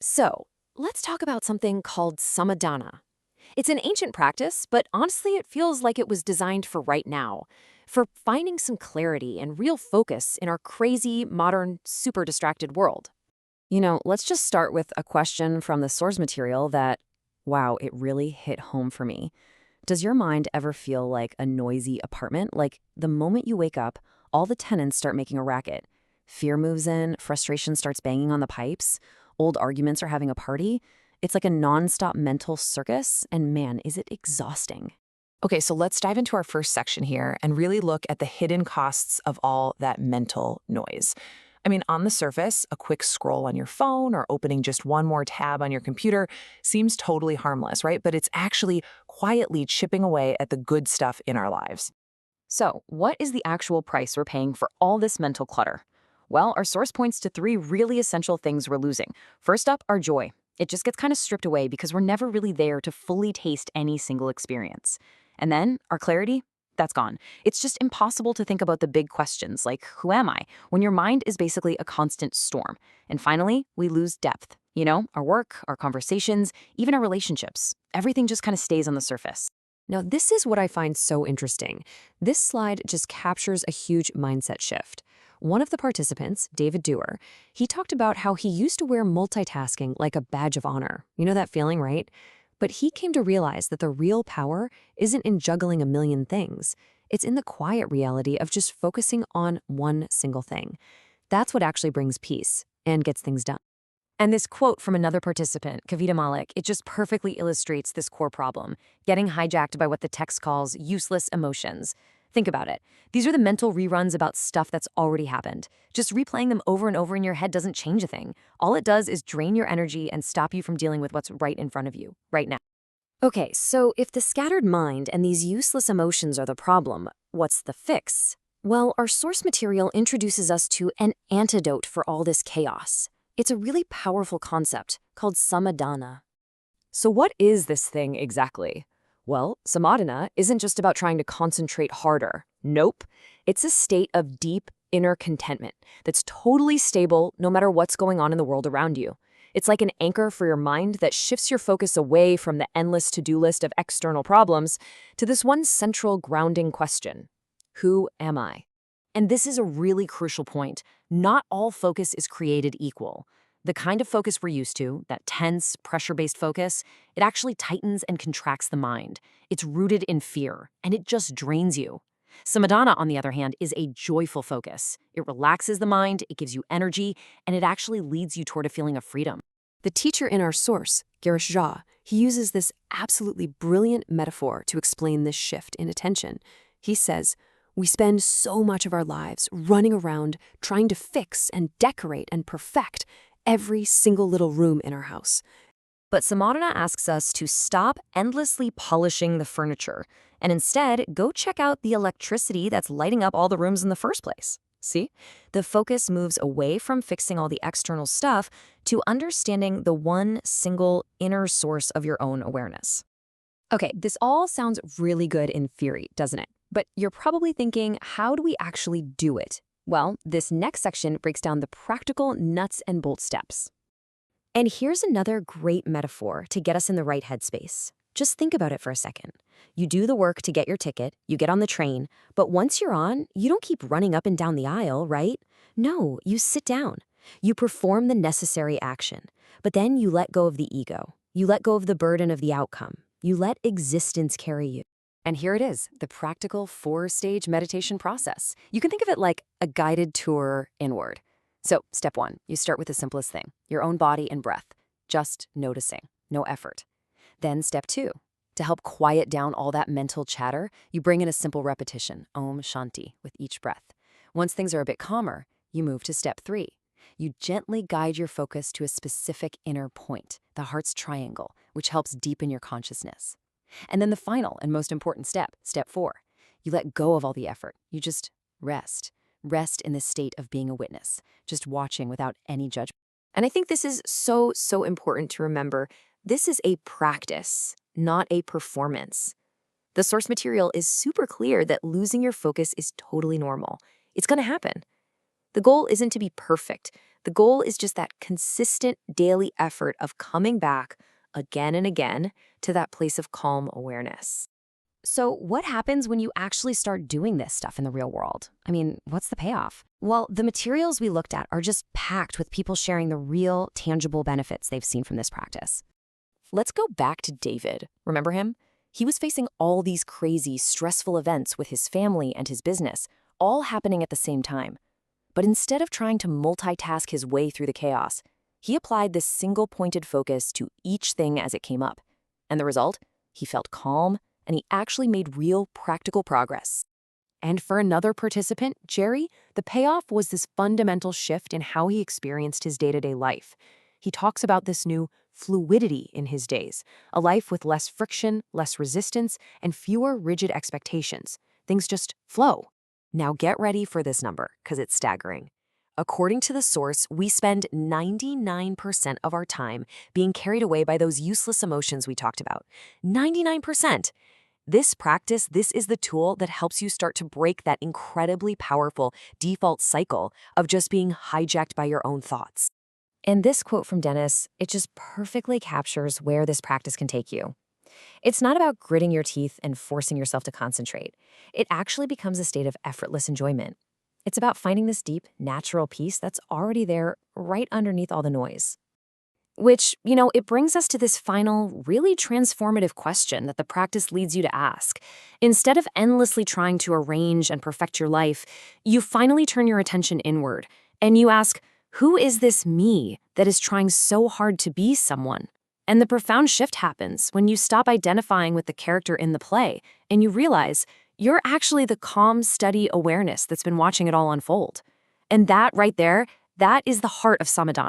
So, let's talk about something called samadhana. It's an ancient practice, but honestly, it feels like it was designed for right now, for finding some clarity and real focus in our crazy, modern, super distracted world. Let's just start with a question from the source material that, wow, it really hit home for me. Does your mind ever feel like a noisy apartment? Like the moment you wake up, all the tenants start making a racket. Fear moves in, frustration starts banging on the pipes, old arguments are having a party. It's like a nonstop mental circus, and man, is it exhausting. Okay, so let's dive into our first section here and really look at the hidden costs of all that mental noise. I mean, on the surface, a quick scroll on your phone or opening just one more tab on your computer seems totally harmless, right? But it's actually quietly chipping away at the good stuff in our lives. So, what is the actual price we're paying for all this mental clutter? Well, our source points to three really essential things we're losing. First up, our joy. It just gets kind of stripped away because we're never really there to fully taste any single experience. And then, our clarity? That's gone. It's just impossible to think about the big questions like, who am I? When your mind is basically a constant storm. And finally, we lose depth. Our work, our conversations, even our relationships. Everything just kind of stays on the surface. Now, this is what I find so interesting. This slide just captures a huge mindset shift. One of the participants, David Dewar, he talked about how he used to wear multitasking like a badge of honor. You know that feeling, right? But he came to realize that the real power isn't in juggling a million things. It's in the quiet reality of just focusing on one single thing. That's what actually brings peace and gets things done. And this quote from another participant, Kavita Malik, it just perfectly illustrates this core problem, getting hijacked by what the text calls useless emotions. Think about it. These are the mental reruns about stuff that's already happened. Just replaying them over and over in your head doesn't change a thing. All it does is drain your energy and stop you from dealing with what's right in front of you, right now. Okay, so if the scattered mind and these useless emotions are the problem, what's the fix? Well, our source material introduces us to an antidote for all this chaos. It's a really powerful concept called samadhana. So what is this thing exactly? Well, samadhana isn't just about trying to concentrate harder. Nope. It's a state of deep inner contentment that's totally stable no matter what's going on in the world around you. It's like an anchor for your mind that shifts your focus away from the endless to-do list of external problems to this one central grounding question. Who am I? And this is a really crucial point. Not all focus is created equal. The kind of focus we're used to, that tense, pressure-based focus, it actually tightens and contracts the mind. It's rooted in fear, and it just drains you. Samadhana, on the other hand, is a joyful focus. It relaxes the mind, it gives you energy, and it actually leads you toward a feeling of freedom. The teacher in our source, Girish Jha, he uses this absolutely brilliant metaphor to explain this shift in attention. He says, we spend so much of our lives running around trying to fix and decorate and perfect every single little room in our house. But Samadhana asks us to stop endlessly polishing the furniture and instead go check out the electricity that's lighting up all the rooms in the first place. See? The focus moves away from fixing all the external stuff to understanding the one single inner source of your own awareness. Okay, this all sounds really good in theory, doesn't it? But you're probably thinking, how do we actually do it? Well, this next section breaks down the practical nuts and bolts steps. And here's another great metaphor to get us in the right headspace. Just think about it for a second. You do the work to get your ticket, you get on the train, but once you're on, you don't keep running up and down the aisle, right? No, you sit down. You perform the necessary action, but then you let go of the ego. You let go of the burden of the outcome. You let existence carry you. And here it is, the practical 4-stage meditation process. You can think of it like a guided tour inward. So, step 1, you start with the simplest thing, your own body and breath, just noticing, no effort. Then step 2, to help quiet down all that mental chatter, you bring in a simple repetition, Om Shanti, with each breath. Once things are a bit calmer, you move to step 3. You gently guide your focus to a specific inner point, the heart's triangle, which helps deepen your consciousness. And then the final and most important step, step 4, you let go of all the effort. You just rest. Rest in the state of being a witness, just watching without any judgment. And I think this is so important to remember. This is a practice, not a performance. The source material is super clear that losing your focus is totally normal. It's going to happen. The goal isn't to be perfect. The goal is just that consistent daily effort of coming back again and again to that place of calm awareness. So, what happens when you actually start doing this stuff in the real world? I mean, what's the payoff? Well, the materials we looked at are just packed with people sharing the real, tangible benefits they've seen from this practice. Let's go back to David. Remember him? He was facing all these crazy, stressful events with his family and his business, all happening at the same time. But instead of trying to multitask his way through the chaos, he applied this single-pointed focus to each thing as it came up. And the result? He felt calm, and he actually made real, practical progress. And for another participant, Jerry, the payoff was this fundamental shift in how he experienced his day-to-day life. He talks about this new fluidity in his days, a life with less friction, less resistance, and fewer rigid expectations. Things just flow. Now get ready for this number, because it's staggering. According to the source, we spend 99% of our time being carried away by those useless emotions we talked about. 99%! This practice, this is the tool that helps you start to break that incredibly powerful default cycle of just being hijacked by your own thoughts. And this quote from Dennis, it just perfectly captures where this practice can take you. It's not about gritting your teeth and forcing yourself to concentrate. It actually becomes a state of effortless enjoyment. It's about finding this deep, natural peace that's already there right underneath all the noise. Which, it brings us to this final, really transformative question that the practice leads you to ask. Instead of endlessly trying to arrange and perfect your life, you finally turn your attention inward, and you ask, who is this me that is trying so hard to be someone? And the profound shift happens when you stop identifying with the character in the play, and you realize you're actually the calm, steady awareness that's been watching it all unfold. And that right there, that is the heart of Samadhana.